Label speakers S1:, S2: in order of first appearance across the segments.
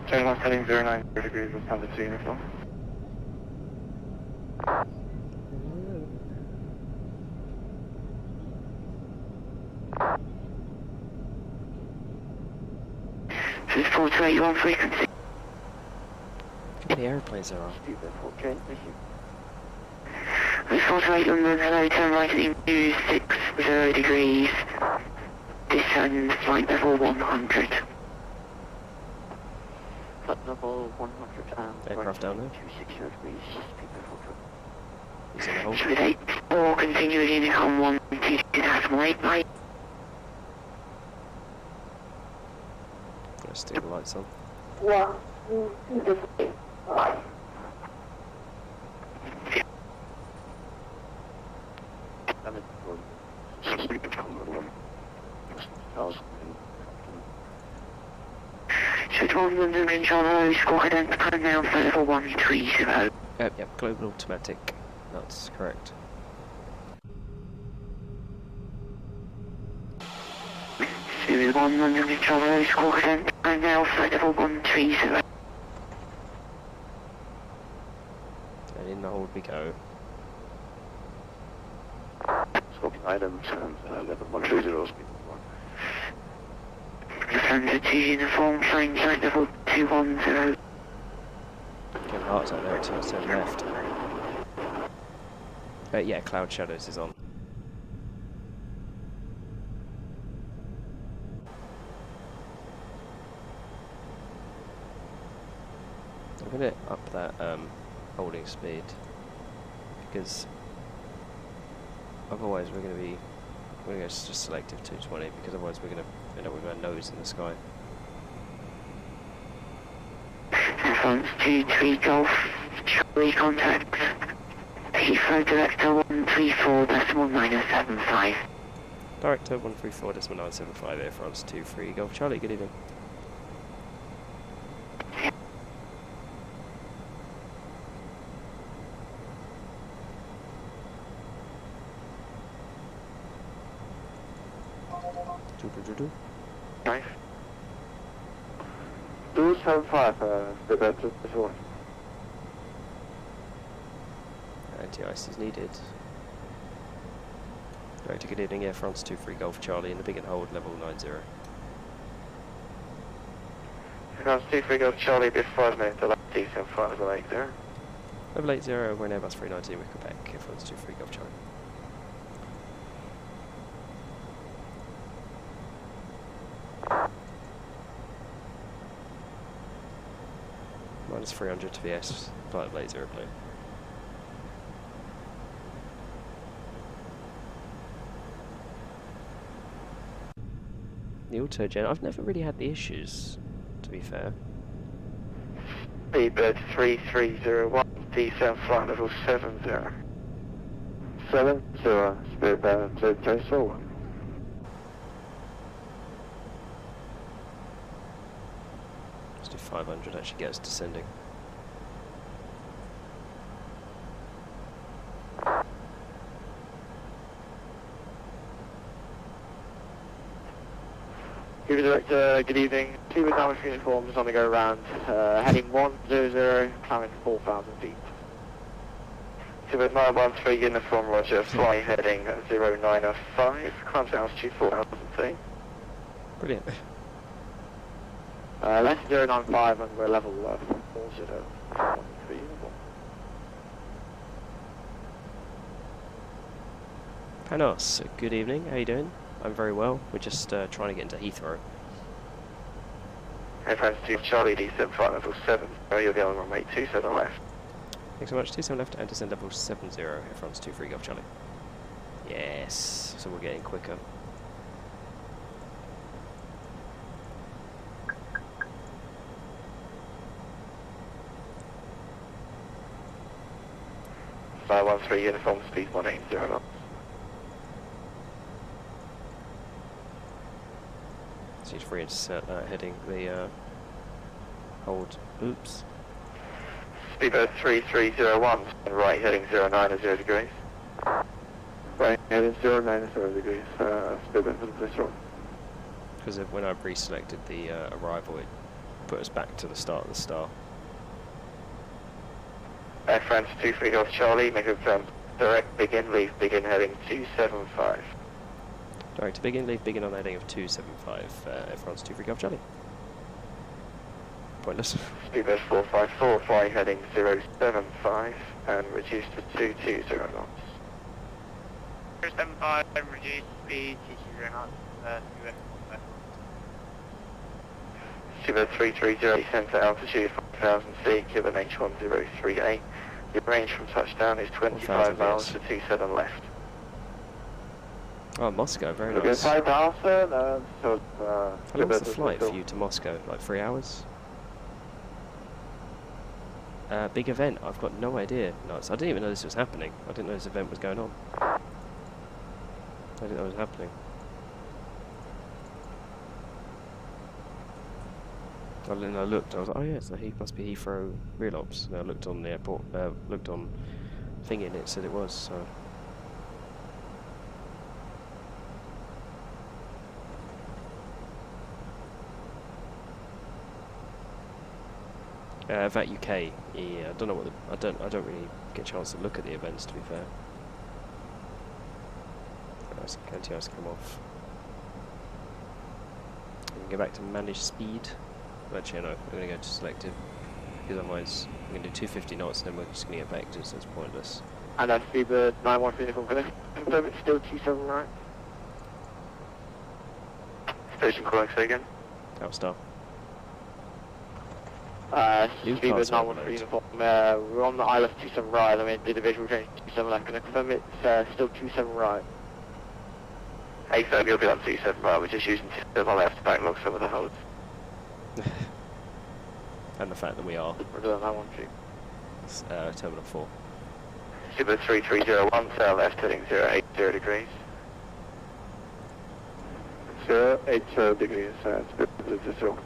S1: Turn left heading 090 degrees with Panda 2 uniform.
S2: This is 4281 frequency.
S3: How many aeroplanes there are?
S1: Okay, thank you.
S2: This is 4281, hello, turn right heading 260 degrees. Descend flight level 100.
S1: Flight level 100 and...
S3: Aircraft down there.
S1: 260 degrees, speed level 4.
S3: He's in the hole.
S2: Speed 84, continue with Unicom 122 decimal 8 right.
S3: Let's do the lights on.
S2: Should 1 London in Charlie, squawk identified now, flight level 130.
S3: Yep, global automatic. That's correct.
S2: Series 1 London in Charlie, squawk identified now, flight level 130.
S3: And in the hold we go.
S1: Scoping items and level 130 speed.
S2: Defender 2 uniform, flying flight level 210.
S3: Get hearts out there until it's turn left. Yeah, Cloud Shadows is on. I'm gonna up that holding speed because otherwise we're gonna go just selective 220 because otherwise we're gonna end up with our nose in the sky.
S2: France 23 Golf, Charlie contact. Heathrow Director 134.975.
S3: Director 134.975 Air France 23 Golf Charlie, good evening.
S1: Nice. 275, the better before.
S3: Anti-ice is needed. Director, good evening, Air France 23 Golf Charlie in the big and hold level 90.
S1: France 23 Golf Charlie, be 5 minutes to left, 275 level 80.
S3: Level 80, we're in Airbus 319 with Quebec, Air France 23 Golf Charlie. Minus 300 to VS, flight blades aeroplane. The auto-gen, I've never really had the issues, to be fair.
S1: Speedbird 3301, D7 flight level 70. 70, Speedbird 3301.
S3: Let's do 500, actually get us descending.
S1: Cuba Director, good evening. Cuba Dallas uniforms on the go round. Heading 100, climbing 4,000 feet. Cuba 913 uniform, roger. Fly heading 095, climb to altitude 4,000 feet.
S3: Brilliant.
S1: Less 095 and we're level 40.
S3: Panos, good evening, how you doing? I'm very well, we're just trying to get into Heathrow.
S1: Air France 2 Charlie, D7 flight level 7. You're the only runway 27 left.
S3: Thanks so much, 27 left and descend level 70, Air France 23 Golf Charlie. Yes, so we're getting quicker.
S1: Flight 13 uniform, speed 180 knots.
S3: So he's free to heading the hold. Oops.
S1: Speedbird 3301, right heading 090 degrees. Right heading 090 degrees, speedbird for the place roll.
S3: Because when I pre-selected the arrival, it put us back to the start of the star.
S1: Air France 23 Golf Charlie, make a direct begin, leave, begin heading 275.
S3: Direct to begin, leave, begin on heading of 275, Air France 23 Golf Charlie. Pointless.
S1: Speedbird 454, fly heading 075 and reduce to 220 knots.
S2: 075, reduce speed, 220 knots,
S1: Speedbird 330, descend to altitude 5000 feet, given H1038. Your range from touchdown is 25 miles to 27 left.
S3: Oh, Moscow, very
S1: Good
S3: nice.
S1: flight, Alpha.
S3: How long was the flight for you to Moscow? Like 3 hours? Big event, I've got no idea. Nuts. I didn't even know this was happening. I didn't know this event was going on. I didn't know it was happening. And then I looked, I was like, oh yeah, so he must be Heathrow Real Ops. And I looked on the airport, looked on thing in it, said it was, so. VAT UK, yeah, I don't know what I don't really get a chance to look at the events, to be fair. Anti-ice come off. We can go back to manage speed. Actually, no, we're going to go to selective, because otherwise we're going to do 250 knots and then we're just going to get vectors, so it's pointless.
S1: And then Speedbird 913, confirm it's still 27 right. Station calling, say again.
S3: Outstar.
S1: Speedbird 913 uniform, we're on the Isle of 27 right, I mean, did the visual change to 27 left, can I confirm it's still 27 right? Hey, so you'll be on 27 right, we're just using 27 left to backlog some of the holds.
S3: And the fact that we are
S1: We're doing that one too.
S3: Terminal 4.
S1: Speedbird 3301, tail left heading 080 degrees. 080 degrees, Speedbird 0.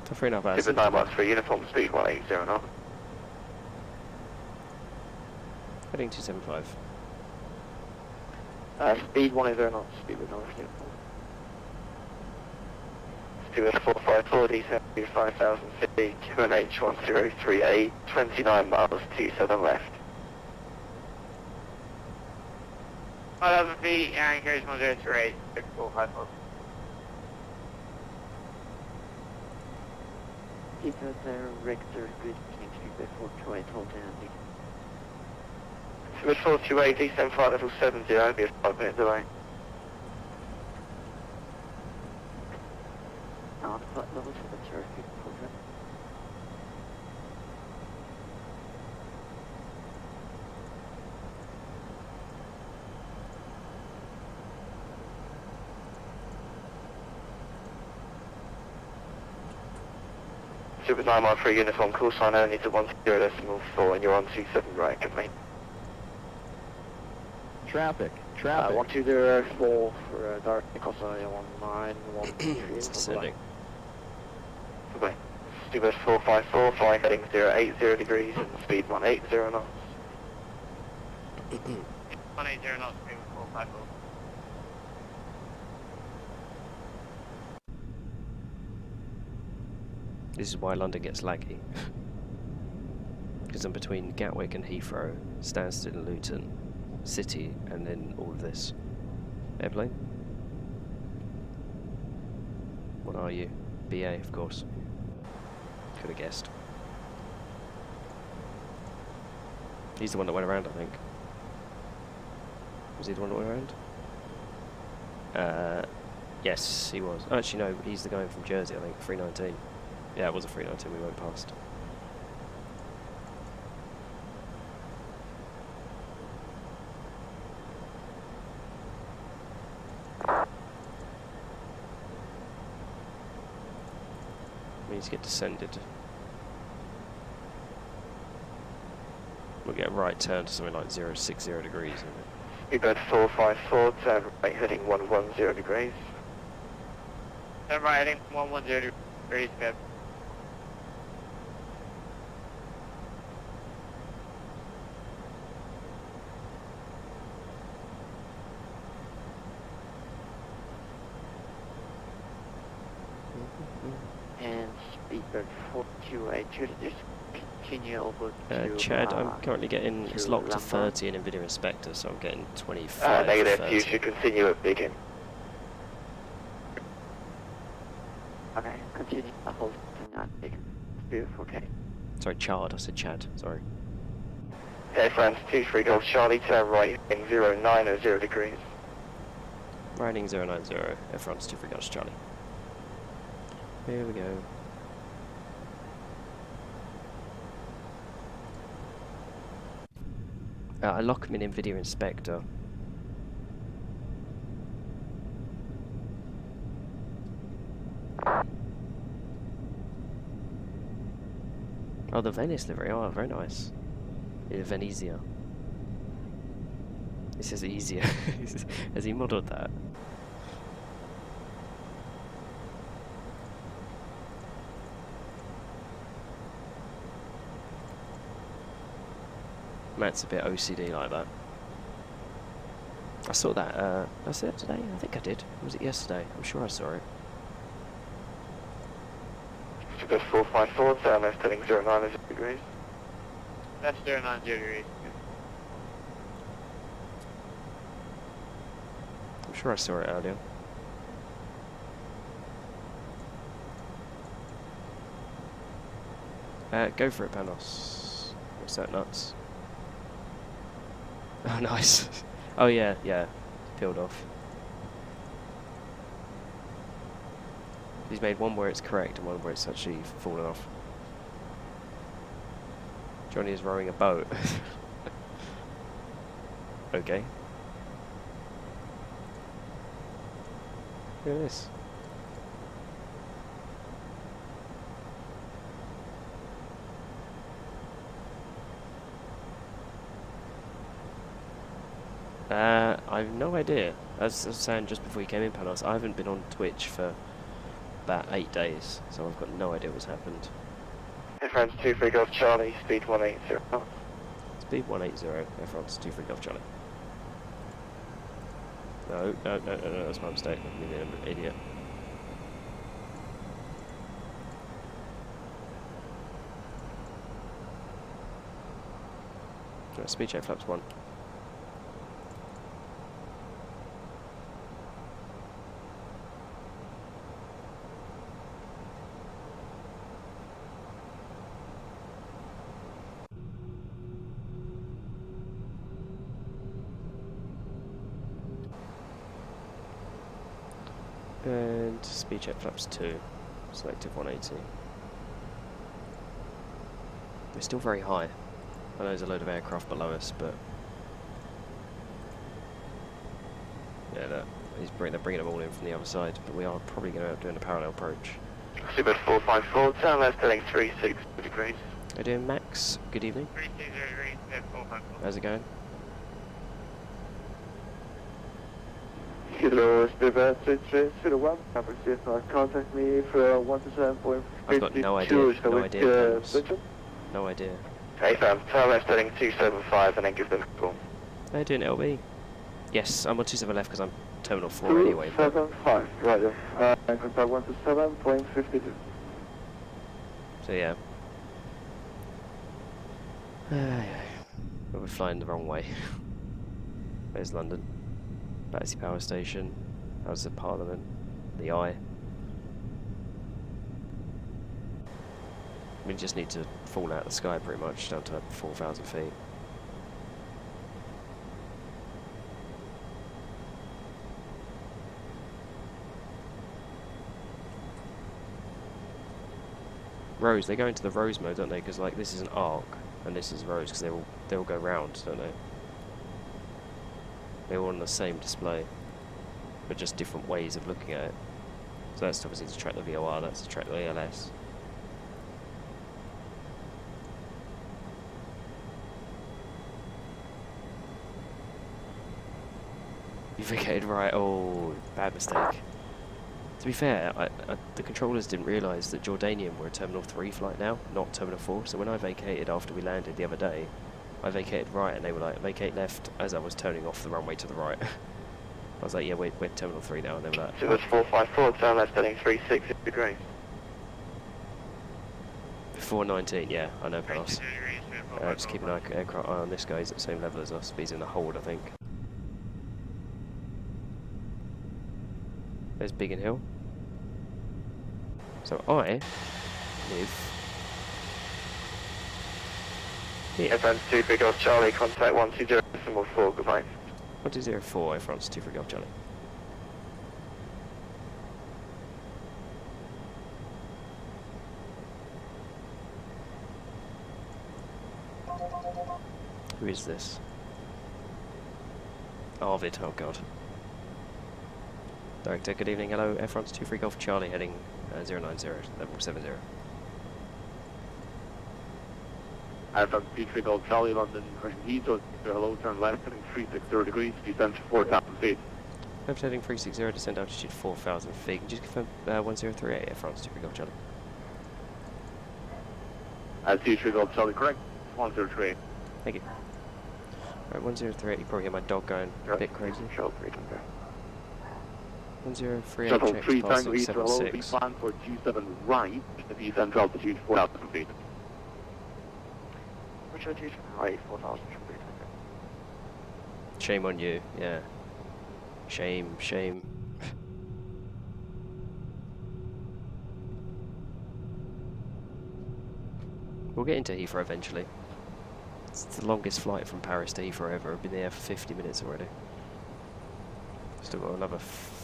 S3: For 3.5 hours.
S1: Speedbird 913, uniform speed 180 knots.
S3: Heading 275.
S1: Speed 180 knots, Speedbird 913. Speedbird 454, descend to 5,000 feet, QNH 1038, 29 miles, 27 left. 5,000 feet, and carries 1038, 6454.
S2: Keep it there, Richter, good, Speedbird 428, hold down.
S1: Speedbird 428, descend flight level 70, I'll be a 5 minutes away.
S2: Flight level 70, hold down.
S1: Speedbird 913, uniform call sign only to 10.4 and you're on 27 right, complete.
S4: Traffic.
S1: 1204 for direct cross on 1913.
S3: It's descending.
S1: Okay. Speedbird 454, flying heading 080 degrees and speed 180 knots.
S2: 180 knots, speed 454.
S3: This is why London gets laggy. Because I'm between Gatwick and Heathrow, Stansted and Luton, City, and then all of this. Airplane? What are you? BA, of course. Could have guessed. He's the one that went around, I think. Was he the one that went around? Yes, he was. Oh, actually, no, he's the guy from Jersey, I think, 319. Yeah, it was a 319 we went past. We need to get descended. We'll get a right turn to something like 060 degrees, isn't it?
S1: Speedbird 454, turn right heading 110 degrees.
S2: Turn right heading 110 degrees, good. And speedbird 428, should I just continue over to...
S3: Chad, I'm currently getting, it's locked to
S2: Lambert?
S3: 30 in NVIDIA Inspector, so I'm getting 25
S1: Negative,
S3: 30.
S1: you should continue at Beacon.
S2: Okay, continue. I hold not taken. Beautiful, okay.
S3: Sorry, Chad, I said Chad, sorry.
S1: Air France 23 Golf Charlie, turn right in 090 degrees.
S3: Riding 090, Air France 23 Golf Charlie. Here we go. I lock him in NVIDIA Inspector. Oh, the Venice livery, oh, very nice. Yeah, Venezia. It says easier. Has he modelled that? Matt's a bit OCD like that. I saw that, did I see it today? I think I did. Or was it yesterday? I'm sure I saw it.
S1: Super 454, turn left heading 090 degrees.
S4: That's 090 degrees.
S3: I'm sure I saw it earlier. Go for it, Panos. What's that, nuts? Oh, nice. Oh, yeah, yeah. Peeled off. He's made one where it's correct and one where it's actually fallen off. Johnny is rowing a boat. Okay. Look at this. I have no idea. As I was saying just before you came in, Panos, I haven't been on Twitch for about 8 days, so I've got no idea what's happened.
S1: Air France 23 Golf Charlie, speed 180.
S3: Speed 180, Air France 23 Golf Charlie. No, that's my mistake. I'm an idiot. Right, speed check flaps 1. And speed check flaps 2, selective 180. We're still very high. I know there's a load of aircraft below us, but yeah, look, they're bringing them all in from the other side. But we are probably going to end up doing a parallel approach.
S1: Super 454, turn left heading 36 degrees.
S3: How you doing, Max? Good evening.
S4: 360 degrees, that's 454.
S3: How's it going?
S1: Heathrow, speedbird 3301, number CFR, contact me for 127.52.
S3: I've got no idea. No idea. No idea.
S1: Hey fam, turn left heading 275 and then give them a call.
S3: How you doing, LB? Yes, I'm on 27 left because I'm terminal 4 anyway. But
S1: 275, right there. Contact 127.52.
S3: so yeah. But we're flying the wrong way. There's London. Battersea Power Station. How's the Parliament? The Eye. We just need to fall out of the sky pretty much down to 4,000 feet. Rose, they go into the Rose mode, don't they? Because like this is an arc and this is Rose because they all go round, don't they? They're all on the same display, but just different ways of looking at it. So that's obviously to track the VOR, that's to track the ALS. You vacated right, oh, bad mistake. To be fair, the controllers didn't realise that Jordanian were a Terminal 3 flight now, not Terminal 4, so when I vacated after we landed the other day, I vacated right and they were like, vacate left as I was turning off the runway to the right. I was like, yeah, we're Terminal 3 now, and they were like...
S1: So it's 454, turn left heading 36 degrees.
S3: 419, yeah, I know,
S4: Right,
S3: pass.
S4: 20 degrees,
S3: Just keep an eye on this guy. He's at the same level as us, but he's in the hold, I think. There's Biggin Hill. So I live here.
S1: Advance 2 Big Golf Charlie, contact 120.4, goodbye.
S3: 1204, France 2 for Golf Charlie. Who is this? Arvid, oh god. Director, good evening, hello, Air France 23 Golf Charlie heading 090, level 70.
S1: Advance 3 Golf Charlie, London, Heathrow, hello, turn left, heading 360 degrees, descend to 4,000 feet.
S3: Left heading 360, descend altitude 4,000 feet. Can you just confirm 1038 Air France 23 Golf Charlie?
S1: As 3 Golf Charlie, correct, 103.
S3: Thank you. Right, 1038, you probably hear my dog going a bit crazy.
S1: Shuttle 3 Tango.
S3: 1038,
S1: Shuttle
S3: check,
S1: 3 Tango,
S3: passing
S1: Heathrow, hello, be
S3: 76.
S1: planned for 27 right, descend altitude 4,000 feet. Which altitude? Right, 4,000 feet.
S3: Shame on you, yeah. Shame, shame. We'll get into Heathrow eventually. It's the longest flight from Paris to Heathrow ever. I've been there for 50 minutes already. Still got another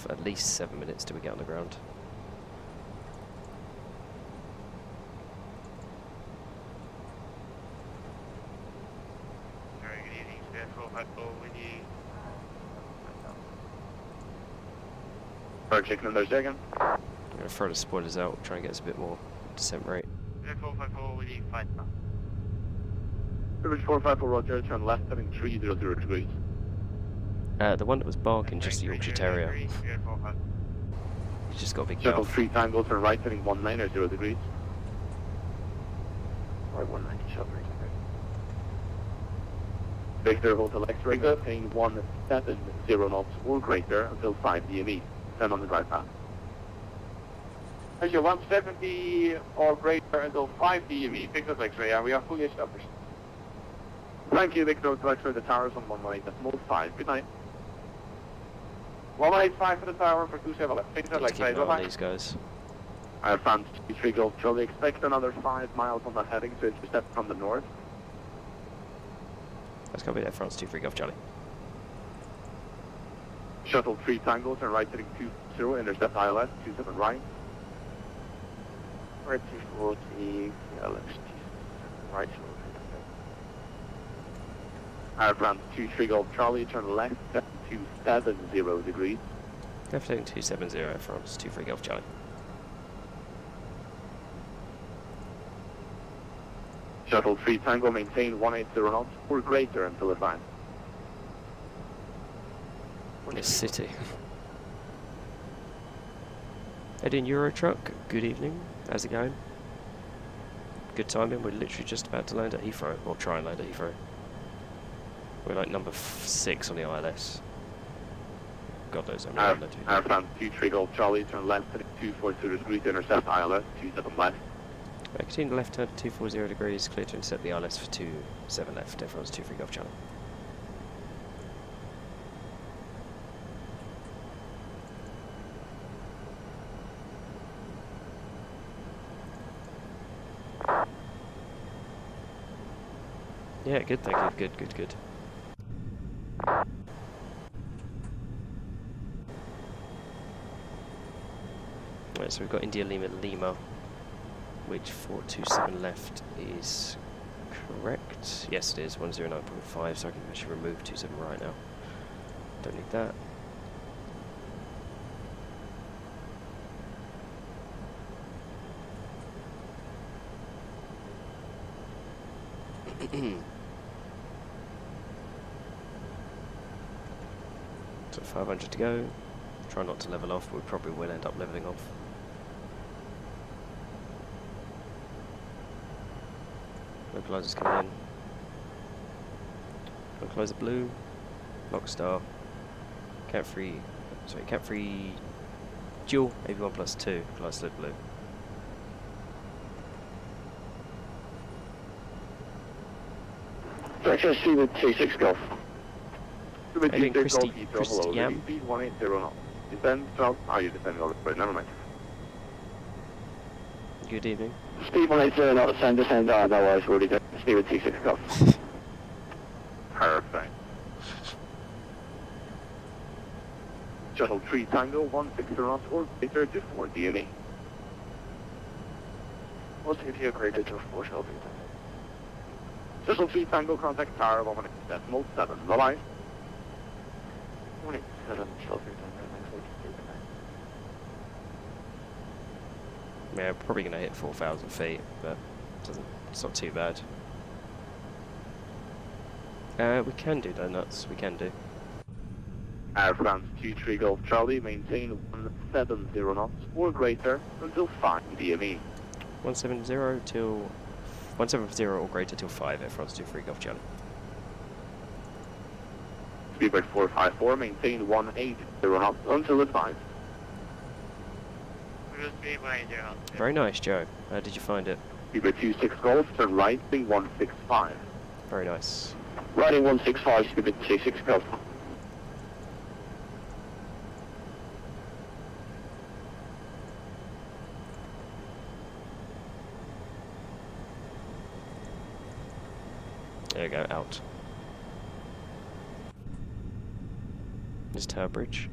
S3: at least 7 minutes till we get on the ground.
S4: Sorry, good evening, Spare 454 with you.
S1: Bird chicken in there, second.
S3: I'm going to throw the spoilers out, try and get us a bit more descent rate.
S4: Spare 454 with you, 5 now.
S1: Privilege 454 Roger, turn left, heading 300 degrees.
S3: The one that was barking, just the Yorkshire Terrier.
S4: Spare 454.
S3: He's just got a big
S1: Shuttle
S3: mouth.
S1: 3 Tango, turn right, heading 190 degrees. Right, 190, shuttle 3 Tango. Victor Hotel X-ray, maintain 170 knots or greater until 5 DME. Then on the drive path.
S4: Your 170 or greater until 5 DME, Victor's X-ray, and we are fully established.
S1: Thank you, Victor Hotel X-ray, the tower is on 118, decimal 5. Good night.
S4: 185 for the tower for 27 left. Victor's
S3: Need to keep
S4: X-ray,
S3: an eye on
S4: bye-bye.
S3: these guys.
S1: I have found 3 Golf Charlie, expect another 5 miles on that heading to intercept from the north.
S3: Let's go with Air France 23 Golf Charlie.
S1: Shuttle 3 Tango, turn right, heading 20, intercept ILS, 27 right. Right 240, ILS, right. Airplane 23 Golf Charlie, turn left at 270 degrees.
S3: Left heading 270 Air France 23 Golf Charlie.
S1: Shuttle 3 Tango, maintain 180 knots or greater until advance.
S3: This city. Aidan Eurotruck, good evening. How's it going? Good timing, we're literally just about to land at Heathrow, or try and land at Heathrow. We're like number 6 on the ILS. God knows how many
S1: Airplane 23 Golf Charlie, turn left at 240 degrees to intercept ILS, 27 left.
S3: Continue left turn 240 degrees, clear to intercept the ILS for 27 left, Air France 23 Golf Charlie. Yeah, good, thank you. Good. Right, so we've got India Lima Lima, which 427 left is correct. Yes, it is 109.5, so I can actually remove 27 right now. Don't need that. So 500 to go. Try not to level off, but we probably will end up leveling off. Localizers coming in. Localizer blue. Lockstar. Cat 3 dual, AV1 plus 2, localizer blue.
S1: Director C with 26 Golf.
S4: With
S3: Aidan,
S4: 26 Golf,
S3: Christy,
S4: Heathrow, hello,
S3: Yam.
S4: speed 180 knots. Descend south, are you descending all the way? Never mind.
S3: Good evening.
S1: Speed 180 knots, descend, otherwise already done. Speed with 26 Golf.
S4: Perfect. Shuttle 3 Tango, 16 knots or greater to 4 DME.
S1: What's if you greater to 4 shall be?
S4: Shuttle 3 Tango, contact tower 1.7. Bye-bye.
S1: 187 shall be.
S3: Yeah, we're probably going to hit 4,000 feet, but it's not too bad. We can do donuts, we can do.
S4: Air France 23 Golf Charlie, maintain 170 knots or greater until 5 DME.
S3: 170 till 170 or greater till 5 Air France 23 Golf Charlie.
S4: Speedbird 454, maintain 180 knots until it's 5.
S3: Very nice, Joe. How did you find it?
S4: Speedbird 26 Golf, turn right, being 165.
S3: Very nice.
S1: Riding 165, Speedbird 26 Golf.
S3: There you go, out. There's Tower Bridge.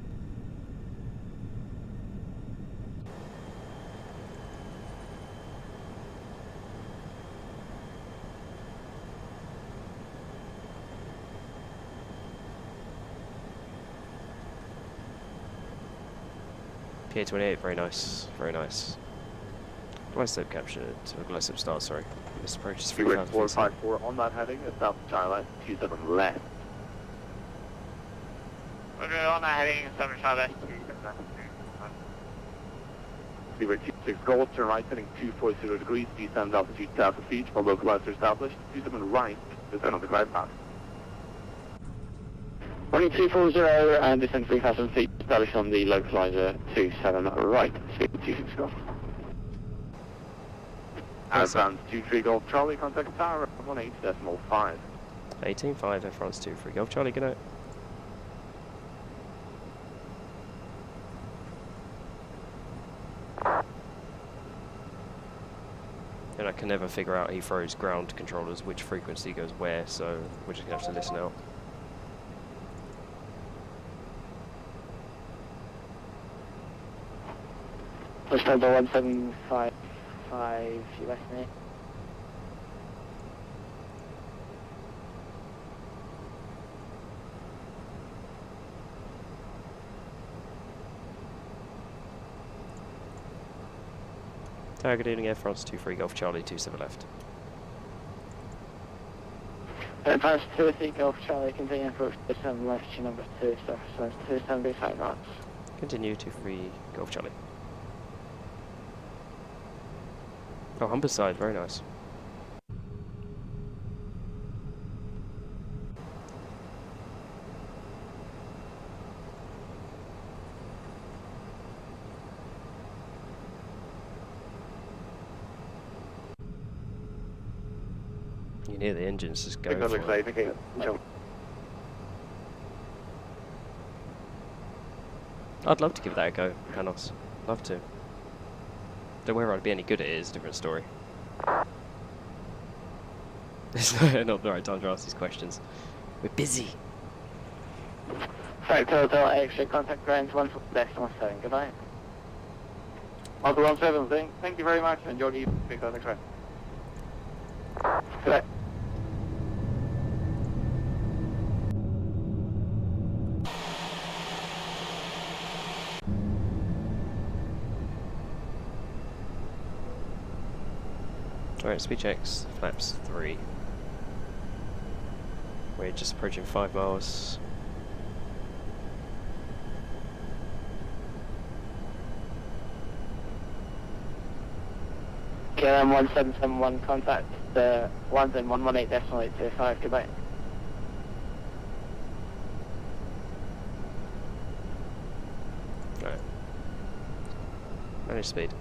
S3: PA28, very nice, very nice. Glideslope captured, glideslope start, sorry. This approach is
S4: Speedbird
S3: 3,000 feet.
S4: 454 on that heading, south Charlie, 27 left.
S1: We're on that heading, 7 Charlie.
S4: Speedbird 26 Golf, turn right, heading 240 degrees, descend altitude 1,000 feet, while localizer established, 27 right, descend on the glide path.
S1: Running 240 and descend 3,000 feet, established on the localizer 27 right, speed 26 Golf.
S4: Advance 23 Golf Charlie, contact tower 18.5.
S3: 18.5 Air France 23 Golf Charlie, good night. And I can never figure out Heathrow's ground controllers, which frequency goes where, so we're just going to have to listen out.
S1: Push number 1755 US mate.
S3: Tower, good evening, Air France 23 Golf Charlie, 27 left.
S1: Advance 23 Golf Charlie, continue approach 27 left to number 2, surface length 275 knots.
S3: Continue 23 Golf Charlie. Oh, Humberside, very nice. You can hear the engines just going for it. I'd love to give that a go, Panos. Love to. Don't worry, I'd be any good at it is a different story. It's not the right time to ask these questions. We're busy.
S1: Sorry, Total X-ray contact grounds 1.17, goodbye.
S4: Alpha 17, thank you very much, enjoy the evening, take contact right.
S1: Goodbye.
S3: Alright, speed checks, flaps 3. We're just approaching 5 miles.
S1: KLM 1771 contact London 118.825, goodbye.
S3: Alright. Manage speed.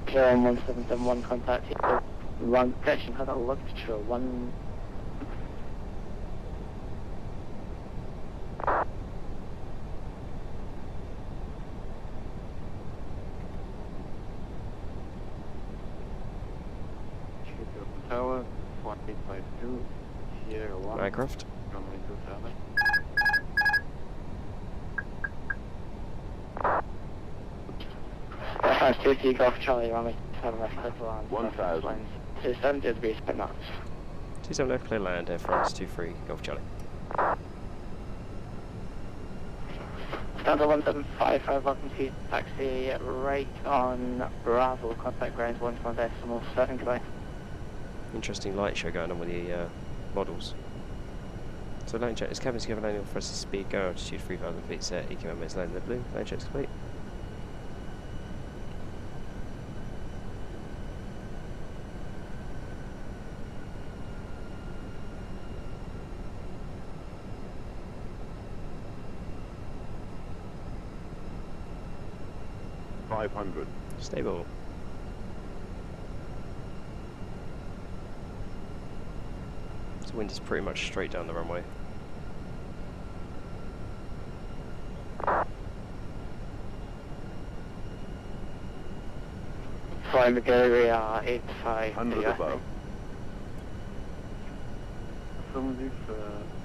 S1: KLM 1771 contact Heathrow, correction, had a luggage control, Tower, 1852, Sierra 1.
S3: Aircraft.
S1: Runway 27. FS2 Golf Charlie, runway 7 left, clear to land.
S4: 1000.
S1: 270 degrees, spin knots.
S3: 27 left, clear land, Air France 23 Golf Charlie.
S1: Standard 1755, welcome to taxi right on Bravo, contact ground 11.7, goodbye.
S3: Interesting light show going on with the models. So lane check is cabin together, landing for us to speed, go altitude 3000 feet, set, EQM is landing the blue, lane check's complete. Stable. So wind is pretty much straight down the runway.
S1: Flying Bulgaria 85.
S4: 100 above.
S1: Affirmative,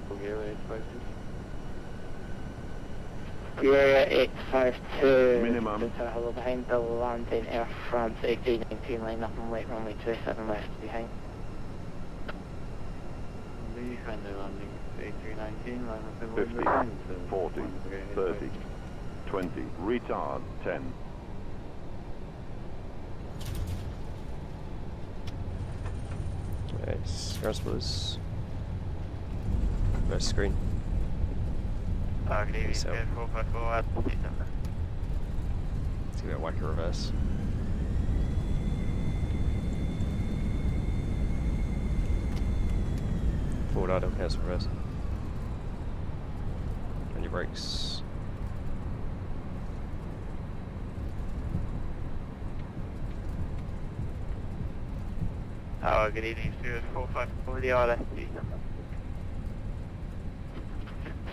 S1: Bulgaria 852. Bulgaria 852.
S4: Minimum.
S1: Hello behind the landing, Air France A319, line up and wait, runway 27 left behind. Behind the landing, A319, line up and wait
S4: 50,
S1: behind.
S4: 40, 30, 20, retard 10.
S3: Nice. Ground spoilers. Nice screen.
S1: Good evening,
S3: So.
S1: 454 at 47.
S3: Let's give it a wacky reverse. Forward idle, cancel reverse. And your brakes.
S1: Good evening, Stuart 454, the order.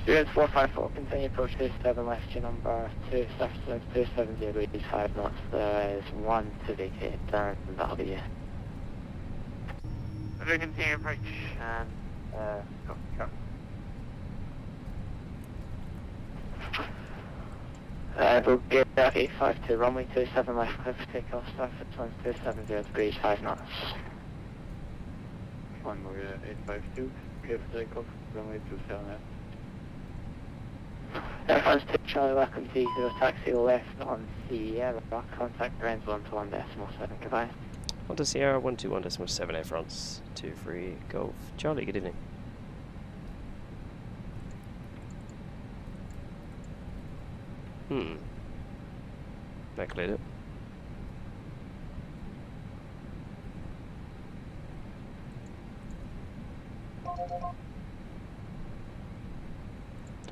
S1: Students 454, continue approach 27 left, your number 270 degrees 5 knots. There is one to vacate, and that'll be you. We'll continue approach and go. Bulgaria 852, runway 27 left, clear for takeoff, start at 270 degrees 5 knots. One Bulgaria 852, clear for takeoff, runway 27 left. Air France 2 Charlie, welcome to Heathrow, taxi left on Sierra, contact ground 121.7, goodbye.
S3: On to Sierra 121.7 Air France 23 Golf Charlie, good evening. That cleared it.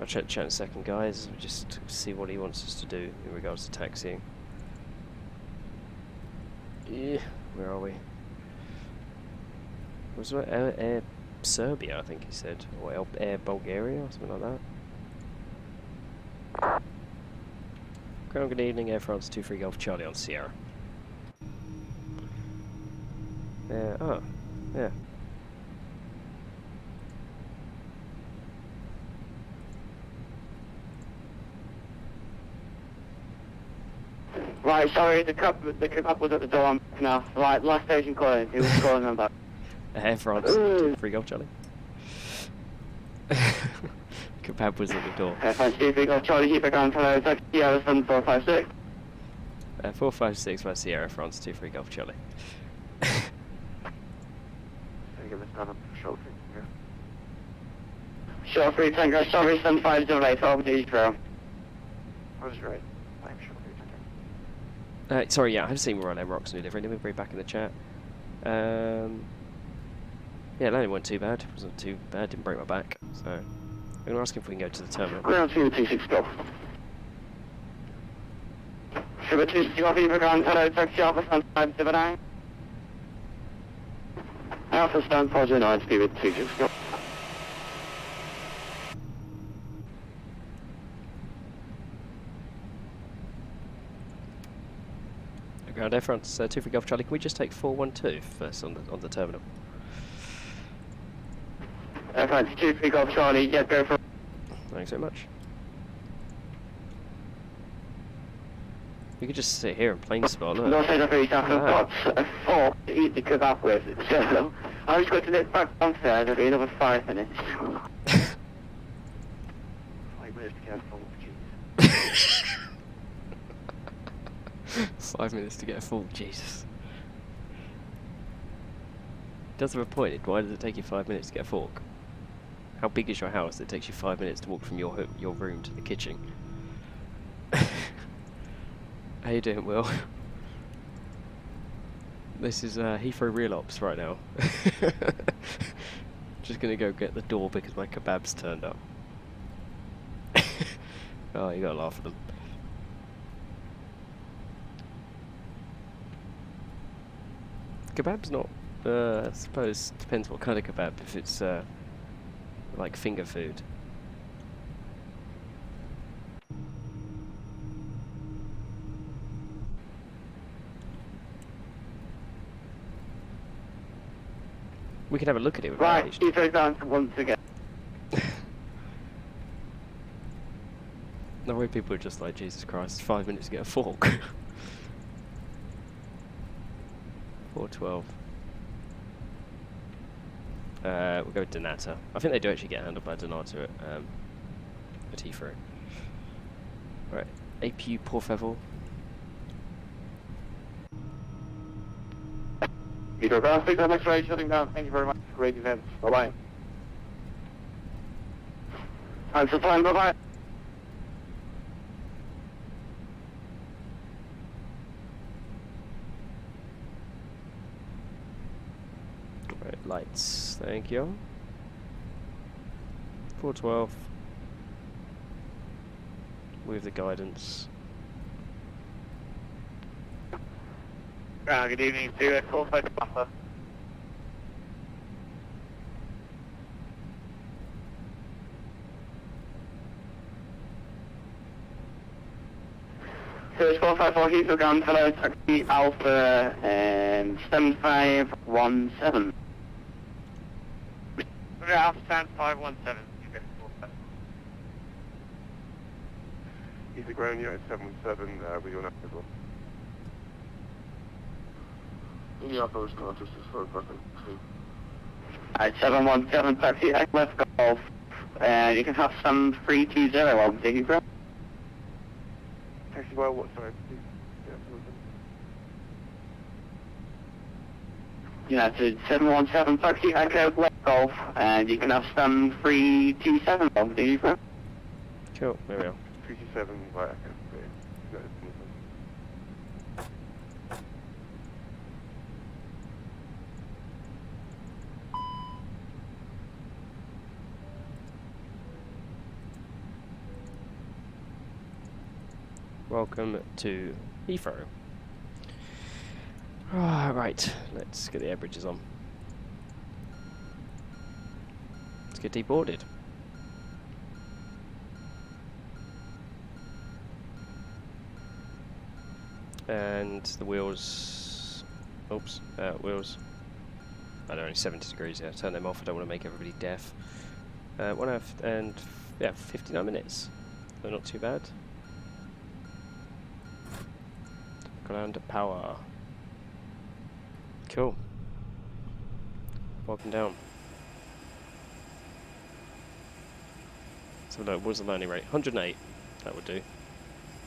S3: I'll check the chat in a second, guys, just to see what he wants us to do in regards to taxiing. Yeah, where are we? Was it Air Serbia, I think he said, or Air Bulgaria, or something like that. Ground, good evening, Air France 23 Golf Charlie on Sierra. Yeah.
S1: Right, sorry, the cup was at the door now. Right, last station calling, who was calling them back?
S3: Air France 23 Golf Charlie. Kebab was at the door.
S1: Air France 23 Golf Charlie, keep it going for those, taxi Sierra 7456.
S3: 456 by Sierra France 23 Golf Charlie.
S1: Give us another short free. Short free tango, sorry, 7508, over to Heathrow. I was right. I'm short free tango.
S3: Sorry, yeah, I've seen we're on MROX new livery. Let me bring back in the chat. Yeah, landing wasn't too bad. Wasn't too bad, didn't break my back. So, I'm going to ask if we can go to the terminal.
S1: Ground 226 Golf. Sugar 2 Golf, Eva Ground, hello, taxi Alpha Stand 579. Alpha Stand 409, speed with 26 Golf.
S3: Ground Air France 23 Golf Charlie. Can we just take 412 first on the terminal?
S1: 22, pick up Charlie, get go for...
S3: Thanks so much. You could just sit here and plane spot, look.
S1: North Central 3 South, I've
S3: Wow.
S1: got 4 to eat the kebab with, so I was going to let back downstairs, it'll be another 5 minutes. 5 minutes to get full, jeez.
S3: 5 minutes to get a full, Jesus. Does have a point. Why does it take you 5 minutes to get a fork? How big is your house that it takes you 5 minutes to walk from your room to the kitchen? How you doing, Will? This is Heathrow Real Ops right now. Just gonna go get the door because my kebab's turned up. Oh, you gotta laugh at them. Kebab's not, I suppose, depends what kind of kebab, if it's like finger food. We can have a look at it with
S1: Right,
S3: age.
S1: Heathrow down once again.
S3: The way people are just like, Jesus Christ, 5 minutes to get a fork. 412. We'll go with Donata. I think they do actually get handled by Donata at Heathrow. Right, APU por favor.
S1: Heathrow ground, speak to the next range, shutting down. Thank you very much. Great events. Bye-bye. Thanks for flying, bye-bye.
S3: Right, lights, thank you. 412. With the guidance.
S1: Good evening to call flight buffer. So it's 454 Heathrow ground, hello, taxi Alpha 7517. Alpha 7517.
S4: He's a ground unit 717, with your number as well. Indianapolis Qantas is for person 2.
S1: Alright, 717 taxi, left golf. You can have some 320 on the Heathrow.
S4: Taxi by what side, please? Yeah,
S1: United 717 taxi, left golf, and you can have some 327 on the Heathrow.
S3: Cool, there we are.
S4: 327 by Echo.
S3: Welcome to Heathrow. Right, let's get the air bridges on. Let's get deboarded. And the wheels, oops, wheels, they're only 70 degrees here, turn them off, I don't want to make everybody deaf. 1 hour and, yeah, 59 minutes, so not too bad. Ground power. Cool. Welcome down. So look, what was the landing rate? 108, that would do.